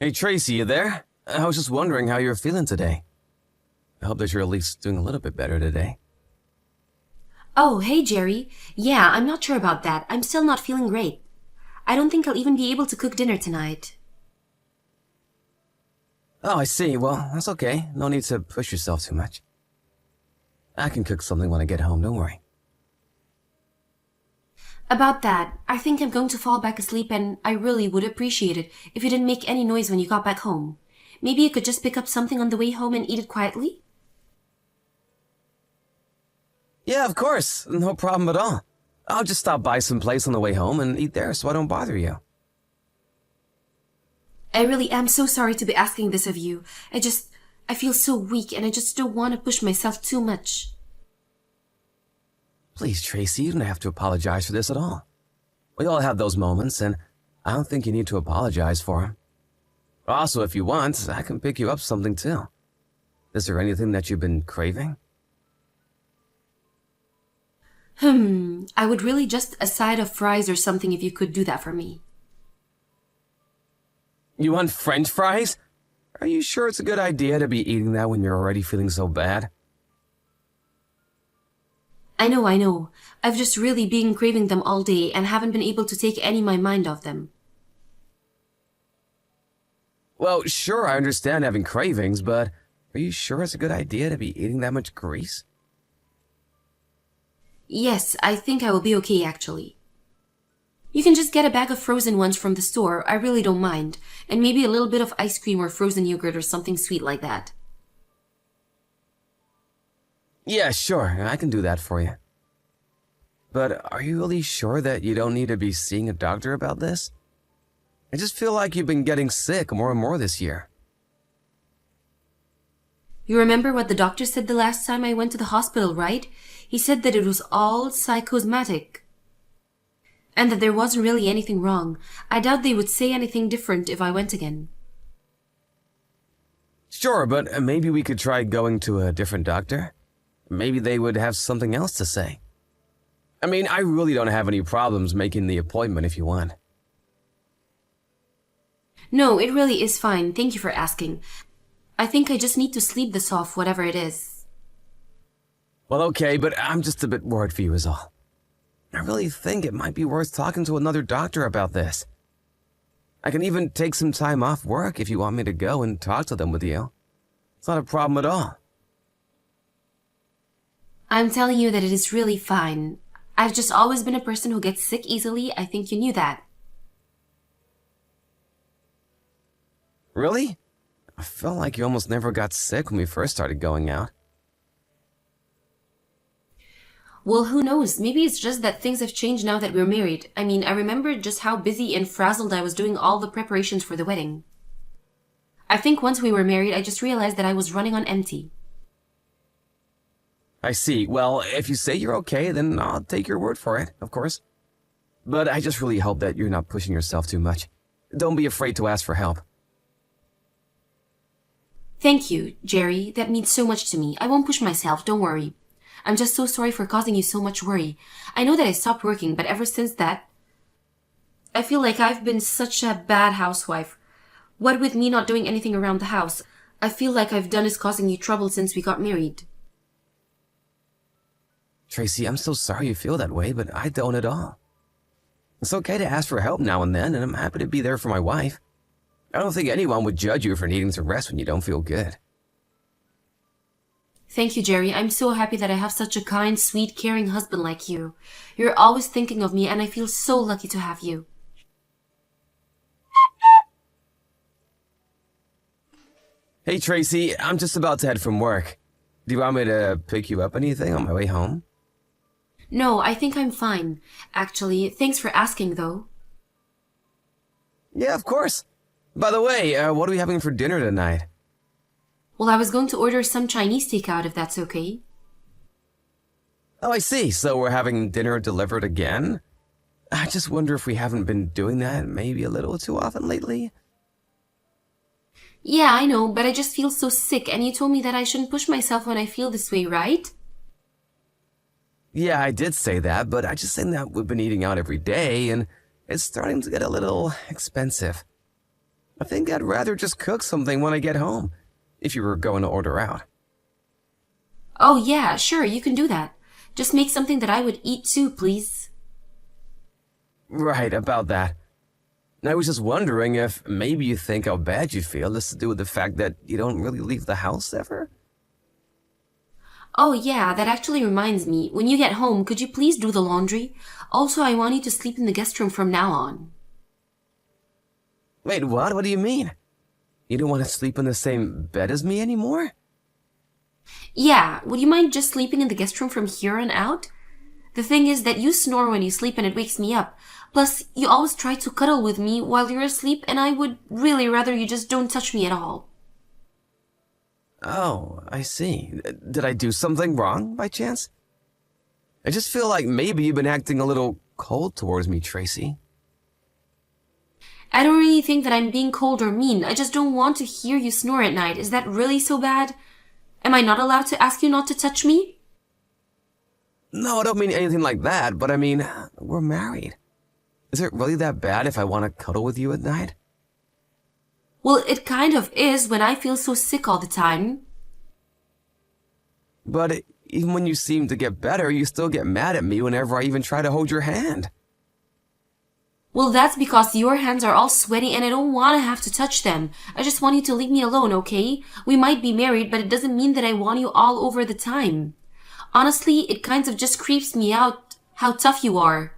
Hey Tracy, you there? I was just wondering how you're feeling today. I hope that you're at least doing a little bit better today. Oh, hey, Jerry. Yeah, I'm not sure about that. I'm still not feeling great. I don't think I'll even be able to cook dinner tonight. Oh, I see. Well, that's okay. No need to push yourself too much. I can cook something when I get home, don't worry. About that, I think I'm going to fall back asleep and I really would appreciate it if you didn't make any noise when you got back home. Maybe you could just pick up something on the way home and eat it quietly? Yeah, of course. No problem at all. I'll just stop by someplace on the way home and eat there so I don't bother you. I really am so sorry to be asking this of you. I feel so weak and I just don't want to push myself too much. Please, Tracy, you don't have to apologize for this at all. We all have those moments, and I don't think you need to apologize for them. Also, if you want, I can pick you up something too. Is there anything that you've been craving? I would really just a side of fries or something if you could do that for me. You want French fries? Are you sure it's a good idea to be eating that when you're already feeling so bad? I know. I've just really been craving them all day and haven't been able to take any my mind off them. Well, sure, I understand having cravings, but are you sure it's a good idea to be eating that much grease? Yes, I think I will be okay actually. You can just get a bag of frozen ones from the store, I really don't mind, and maybe a little bit of ice cream or frozen yogurt or something sweet like that. Yeah, sure, I can do that for you. But are you really sure that you don't need to be seeing a doctor about this? I just feel like you've been getting sick more and more this year. You remember what the doctor said the last time I went to the hospital, right? He said that it was all psychosomatic. And that there wasn't really anything wrong. I doubt they would say anything different if I went again. Sure, but maybe we could try going to a different doctor. Maybe they would have something else to say. I mean, I really don't have any problems making the appointment if you want. No, it really is fine. Thank you for asking. I think I just need to sleep this off, whatever it is. Well, okay, but I'm just a bit worried for you is all. I really think it might be worth talking to another doctor about this. I can even take some time off work if you want me to go and talk to them with you. It's not a problem at all. I'm telling you that it is really fine. I've just always been a person who gets sick easily. I think you knew that. Really? I felt like you almost never got sick when we first started going out. Well, who knows? Maybe it's just that things have changed now that we're married. I mean, I remember just how busy and frazzled I was doing all the preparations for the wedding. I think once we were married, I just realized that I was running on empty. I see. Well, if you say you're okay, then I'll take your word for it, of course. But I just really hope that you're not pushing yourself too much. Don't be afraid to ask for help. Thank you, Jerry. That means so much to me. I won't push myself, don't worry. I'm just so sorry for causing you so much worry. I know that I stopped working, but ever since that, I feel like I've been such a bad housewife. What with me not doing anything around the house, I feel like I've done is causing you trouble since we got married. Tracy, I'm so sorry you feel that way, but I don't at all. It's okay to ask for help now and then, and I'm happy to be there for my wife. I don't think anyone would judge you for needing to rest when you don't feel good. Thank you, Jerry. I'm so happy that I have such a kind, sweet, caring husband like you. You're always thinking of me, and I feel so lucky to have you. Hey, Tracy, I'm just about to head from work. Do you want me to pick you up anything on my way home? No, I think I'm fine. Actually, thanks for asking, though. Yeah, of course. By the way, what are we having for dinner tonight? Well, I was going to order some Chinese takeout if that's okay. Oh, I see. So we're having dinner delivered again? I just wonder if we haven't been doing that maybe a little too often lately. Yeah, I know, but I just feel so sick, and you told me that I shouldn't push myself when I feel this way, right? Yeah, I did say that, but I just think that we've been eating out every day, and it's starting to get a little expensive. I think I'd rather just cook something when I get home, if you were going to order out. Oh yeah, sure, you can do that. Just make something that I would eat too, please. Right, about that. I was just wondering if maybe you think how bad you feel has to do with the fact that you don't really leave the house ever? Oh yeah, that actually reminds me. When you get home, could you please do the laundry? Also, I want you to sleep in the guest room from now on. Wait, what? What do you mean? You don't want to sleep in the same bed as me anymore? Yeah, would you mind just sleeping in the guest room from here on out? The thing is that you snore when you sleep and it wakes me up. Plus, you always try to cuddle with me while you're asleep and I would really rather you just don't touch me at all. Oh, I see. Did I do something wrong, by chance? I just feel like maybe you've been acting a little cold towards me, Tracy. I don't really think that I'm being cold or mean. I just don't want to hear you snore at night. Is that really so bad? Am I not allowed to ask you not to touch me? No, I don't mean anything like that, but I mean, we're married. Is it really that bad if I want to cuddle with you at night? Well, it kind of is when I feel so sick all the time. But even when you seem to get better, you still get mad at me whenever I even try to hold your hand. Well, that's because your hands are all sweaty and I don't want to have to touch them. I just want you to leave me alone, okay? We might be married, but it doesn't mean that I want you all over the time. Honestly, it kind of just creeps me out how tough you are.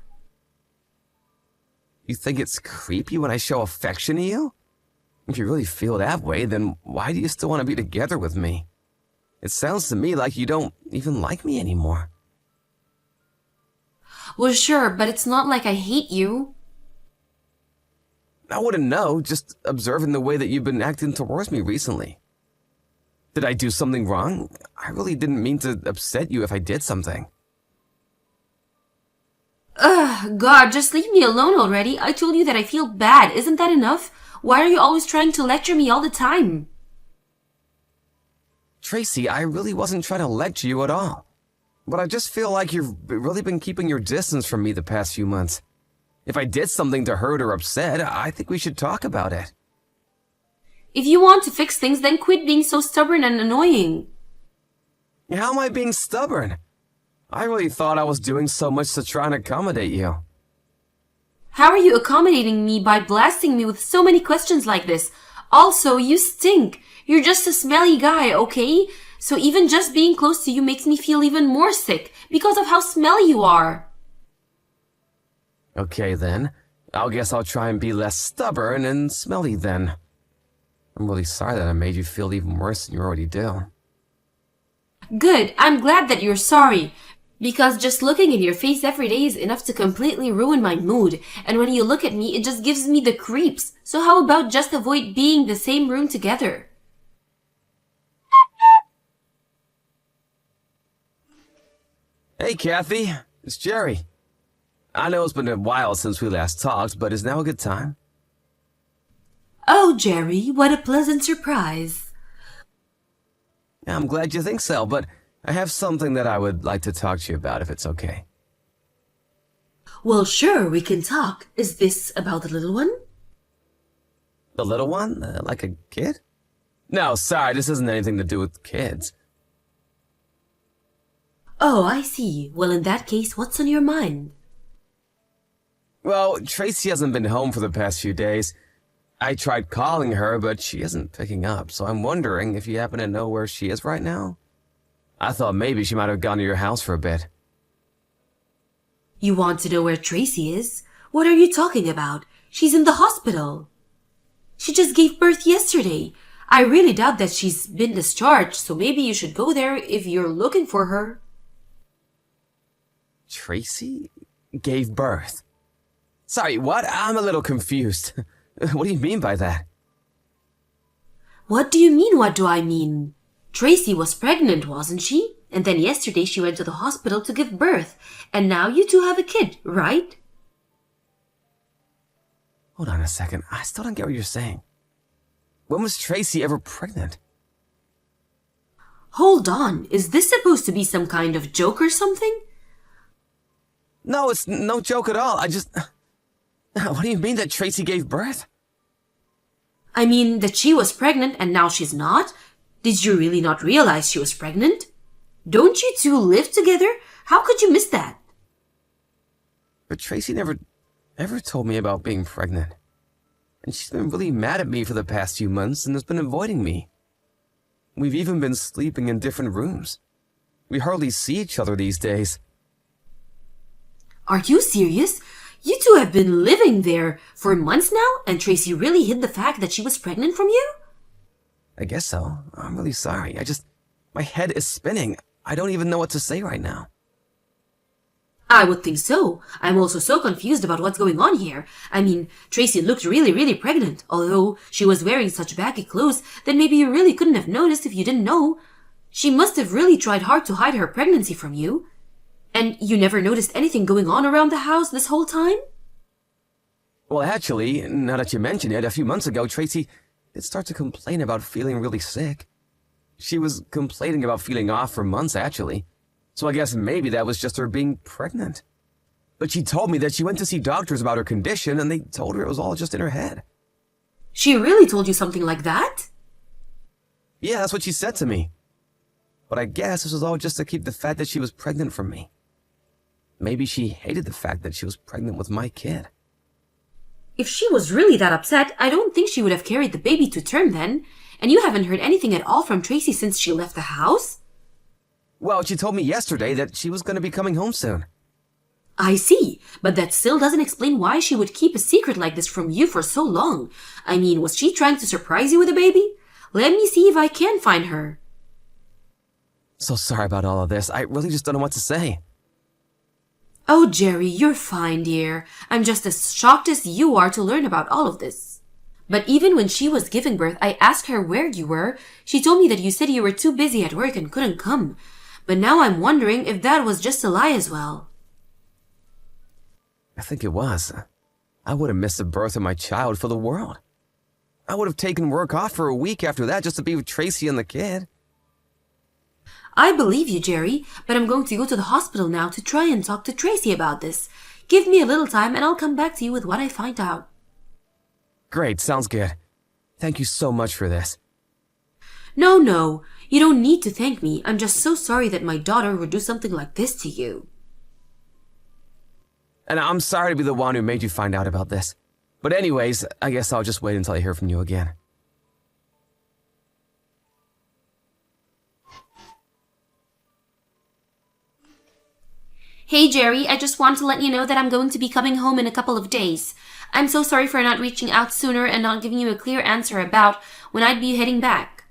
You think it's creepy when I show affection to you? If you really feel that way, then why do you still want to be together with me? It sounds to me like you don't even like me anymore. Well, sure, but it's not like I hate you. I wouldn't know, just observing the way that you've been acting towards me recently. Did I do something wrong? I really didn't mean to upset you if I did something. Ugh, God, just leave me alone already. I told you that I feel bad. Isn't that enough? Why are you always trying to lecture me all the time? Tracy, I really wasn't trying to lecture you at all. But I just feel like you've really been keeping your distance from me the past few months. If I did something to hurt or upset, I think we should talk about it. If you want to fix things, then quit being so stubborn and annoying. How am I being stubborn? I really thought I was doing so much to try and accommodate you. How are you accommodating me by blasting me with so many questions like this? Also, you stink. You're just a smelly guy, okay? So even just being close to you makes me feel even more sick because of how smelly you are. Okay then, I guess I'll try and be less stubborn and smelly then. I'm really sorry that I made you feel even worse than you already do. Good, I'm glad that you're sorry. Because just looking in your face every day is enough to completely ruin my mood. And when you look at me, it just gives me the creeps. So how about just avoid being in the same room together? Hey Kathy, it's Jerry. I know it's been a while since we last talked, but is now a good time? Oh, Jerry, what a pleasant surprise. I'm glad you think so, but I have something that I would like to talk to you about if it's okay. Well, sure, we can talk. Is this about the little one? The little one? Like a kid? No, sorry, this isn't anything to do with kids. Oh, I see. Well, in that case, what's on your mind? Well, Tracy hasn't been home for the past few days. I tried calling her, but she isn't picking up, so I'm wondering if you happen to know where she is right now? I thought maybe she might have gone to your house for a bit. You want to know where Tracy is? What are you talking about? She's in the hospital. She just gave birth yesterday. I really doubt that she's been discharged, so maybe you should go there if you're looking for her. Tracy gave birth? Sorry, what? I'm a little confused. What do you mean by that? What do you mean, what do I mean? Tracy was pregnant, wasn't she? And then yesterday she went to the hospital to give birth. And now you two have a kid, right? Hold on a second. I still don't get what you're saying. When was Tracy ever pregnant? Hold on. Is this supposed to be some kind of joke or something? No, it's no joke at all. What do you mean that Tracy gave birth? I mean, that she was pregnant and now she's not? Did you really not realize she was pregnant? Don't you two live together? How could you miss that? But Tracy never ever told me about being pregnant. And she's been really mad at me for the past few months and has been avoiding me. We've even been sleeping in different rooms. We hardly see each other these days. Are you serious? You two have been living there for months now, and Tracy really hid the fact that she was pregnant from you? I guess so. I'm really sorry. My head is spinning. I don't even know what to say right now. I would think so. I'm also so confused about what's going on here. I mean, Tracy looked really pregnant, although she was wearing such baggy clothes that maybe you really couldn't have noticed if you didn't know. She must have really tried hard to hide her pregnancy from you. And you never noticed anything going on around the house this whole time? Well, actually, now that you mention it, a few months ago, Tracy did start to complain about feeling really sick. She was complaining about feeling off for months, actually. So I guess maybe that was just her being pregnant. But she told me that she went to see doctors about her condition and they told her it was all just in her head. She really told you something like that? Yeah, that's what she said to me. But I guess this was all just to keep the fact that she was pregnant from me. Maybe she hated the fact that she was pregnant with my kid. If she was really that upset, I don't think she would have carried the baby to term then. And you haven't heard anything at all from Tracy since she left the house? Well, she told me yesterday that she was going to be coming home soon. I see, but that still doesn't explain why she would keep a secret like this from you for so long. I mean, was she trying to surprise you with a baby? Let me see if I can find her. So sorry about all of this. I really just don't know what to say. Oh, Jerry, you're fine, dear. I'm just as shocked as you are to learn about all of this. But even when she was giving birth, I asked her where you were. She told me that you said you were too busy at work and couldn't come. But now I'm wondering if that was just a lie as well. I think it was. I would have missed the birth of my child for the world. I would have taken work off for a week after that just to be with Tracy and the kid. I believe you, Jerry, but I'm going to go to the hospital now to try and talk to Tracy about this. Give me a little time and I'll come back to you with what I find out. Great, sounds good. Thank you so much for this. No, you don't need to thank me. I'm just so sorry that my daughter would do something like this to you. And I'm sorry to be the one who made you find out about this. But anyways, I guess I'll just wait until I hear from you again. Hey, Jerry, I just want to let you know that I'm going to be coming home in a couple of days. I'm so sorry for not reaching out sooner and not giving you a clear answer about when I'd be heading back.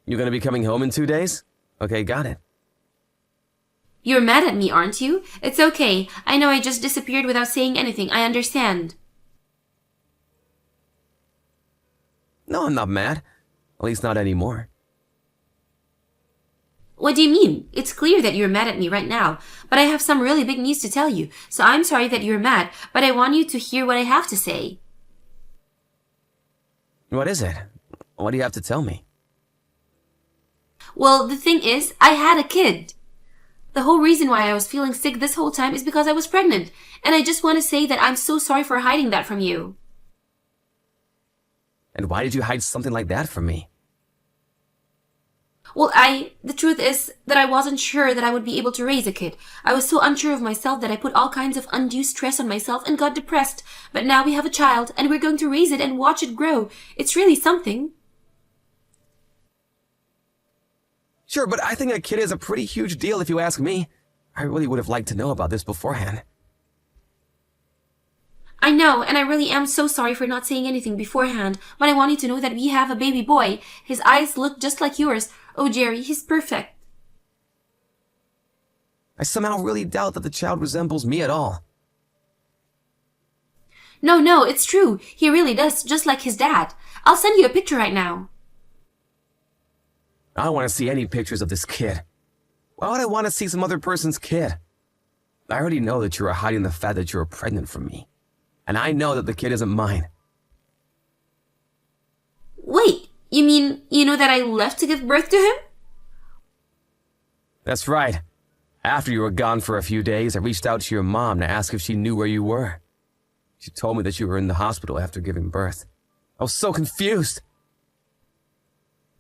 You're gonna be coming home in 2 days? Okay, got it. You're mad at me, aren't you? It's okay. I know I just disappeared without saying anything. I understand. No, I'm not mad. At least not anymore. What do you mean? It's clear that you're mad at me right now, but I have some really big news to tell you, so I'm sorry that you're mad, but I want you to hear what I have to say. What is it? What do you have to tell me? Well, the thing is, I had a kid. The whole reason why I was feeling sick this whole time is because I was pregnant, and I just want to say that I'm so sorry for hiding that from you. And why did you hide something like that from me? Well, the truth is that I wasn't sure that I would be able to raise a kid. I was so unsure of myself that I put all kinds of undue stress on myself and got depressed. But now we have a child, and we're going to raise it and watch it grow. It's really something. Sure, but I think a kid is a pretty huge deal if you ask me. I really would have liked to know about this beforehand. I know, and I really am so sorry for not saying anything beforehand, but I want you to know that we have a baby boy. His eyes look just like yours. Oh, Jerry, he's perfect. I somehow really doubt that the child resembles me at all. No, it's true. He really does, just like his dad. I'll send you a picture right now. I don't want to see any pictures of this kid. Why would I want to see some other person's kid? I already know that you are hiding the fact that you are pregnant from me. And I know that the kid isn't mine. Wait, you mean you know that I left to give birth to him? That's right. After you were gone for a few days, I reached out to your mom to ask if she knew where you were. She told me that you were in the hospital after giving birth. I was so confused.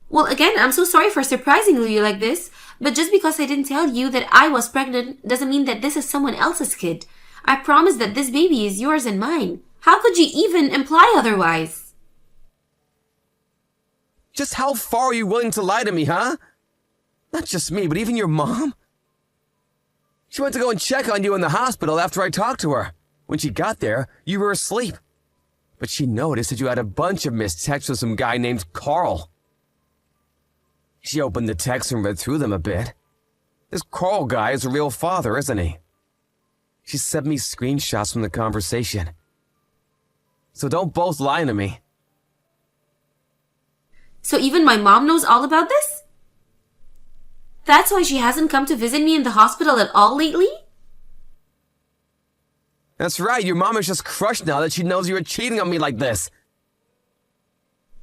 Well, again, I'm so sorry for surprising you like this, but just because I didn't tell you that I was pregnant doesn't mean that this is someone else's kid. I promise that this baby is yours and mine. How could you even imply otherwise? Just how far are you willing to lie to me, huh? Not just me, but even your mom? She went to go and check on you in the hospital after I talked to her. When she got there, you were asleep. But she noticed that you had a bunch of missed texts with some guy named Carl. She opened the texts and read through them a bit. This Carl guy is a real father, isn't he? She sent me screenshots from the conversation. So don't both lie to me. So even my mom knows all about this? That's why she hasn't come to visit me in the hospital at all lately? That's right, your mom is just crushed now that she knows you were cheating on me like this.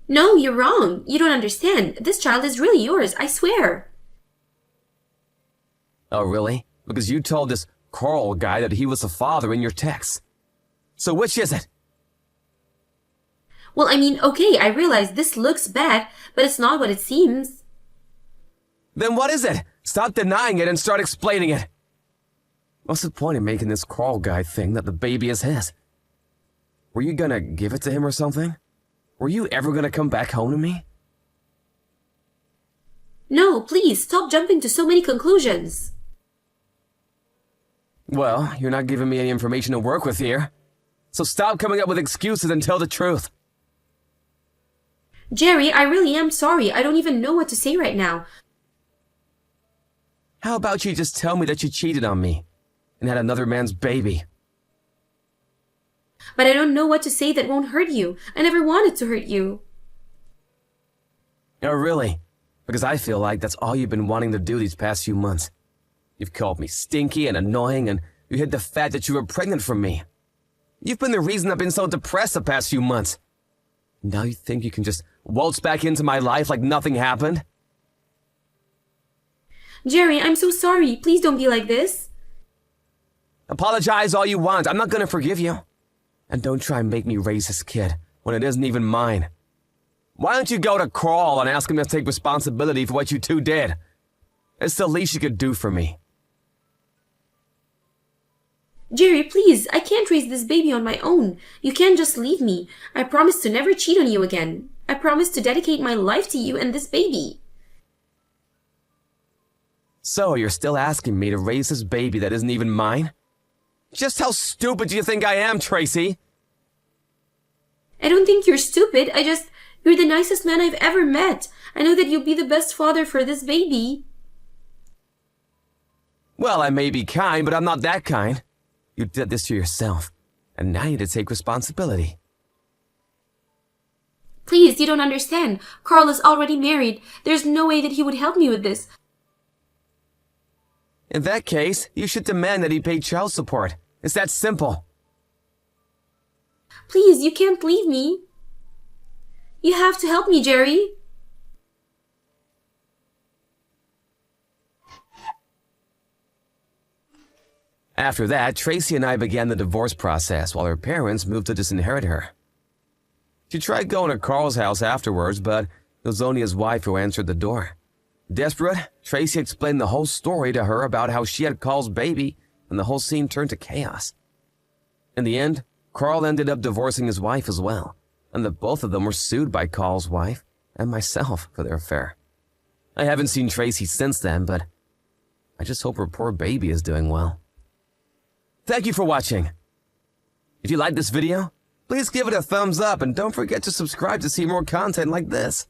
No, you're wrong. You don't understand. This child is really yours, I swear. Oh, really? Because you told this Carl guy that he was the father in your texts. So which is it? Well, I mean, okay, I realize this looks bad, but it's not what it seems. Then what is it? Stop denying it and start explaining it. What's the point of making this Carl guy think that the baby is his? Were you gonna give it to him or something? Were you ever gonna come back home to me? No, please, stop jumping to so many conclusions. Well, you're not giving me any information to work with here. So stop coming up with excuses and tell the truth. Jerry, I really am sorry. I don't even know what to say right now. How about you just tell me that you cheated on me and had another man's baby? But I don't know what to say that won't hurt you. I never wanted to hurt you. Oh, really? Because I feel like that's all you've been wanting to do these past few months. You've called me stinky and annoying, and you hid the fact that you were pregnant from me. You've been the reason I've been so depressed the past few months. Now you think you can just waltz back into my life like nothing happened? Jerry, I'm so sorry. Please don't be like this. Apologize all you want. I'm not gonna forgive you. And don't try and make me raise this kid when it isn't even mine. Why don't you go to Carl and ask him to take responsibility for what you two did? It's the least you could do for me. Jerry, please, I can't raise this baby on my own. You can't just leave me. I promise to never cheat on you again. I promise to dedicate my life to you and this baby. So you're still asking me to raise this baby that isn't even mine? Just how stupid do you think I am, Tracy? I don't think you're stupid. You're the nicest man I've ever met. I know that you'll be the best father for this baby. Well, I may be kind, but I'm not that kind. You did this to yourself, and now you need to take responsibility. Please, you don't understand. Carl is already married. There's no way that he would help me with this. In that case, you should demand that he pay child support. It's that simple. Please, you can't leave me. You have to help me, Jerry. After that, Tracy and I began the divorce process while her parents moved to disinherit her. She tried going to Carl's house afterwards, but it was only his wife who answered the door. Desperate, Tracy explained the whole story to her about how she had Carl's baby, and the whole scene turned to chaos. In the end, Carl ended up divorcing his wife as well, and the both of them were sued by Carl's wife and myself for their affair. I haven't seen Tracy since then, but I just hope her poor baby is doing well. Thank you for watching. If you liked this video, please give it a thumbs up and don't forget to subscribe to see more content like this.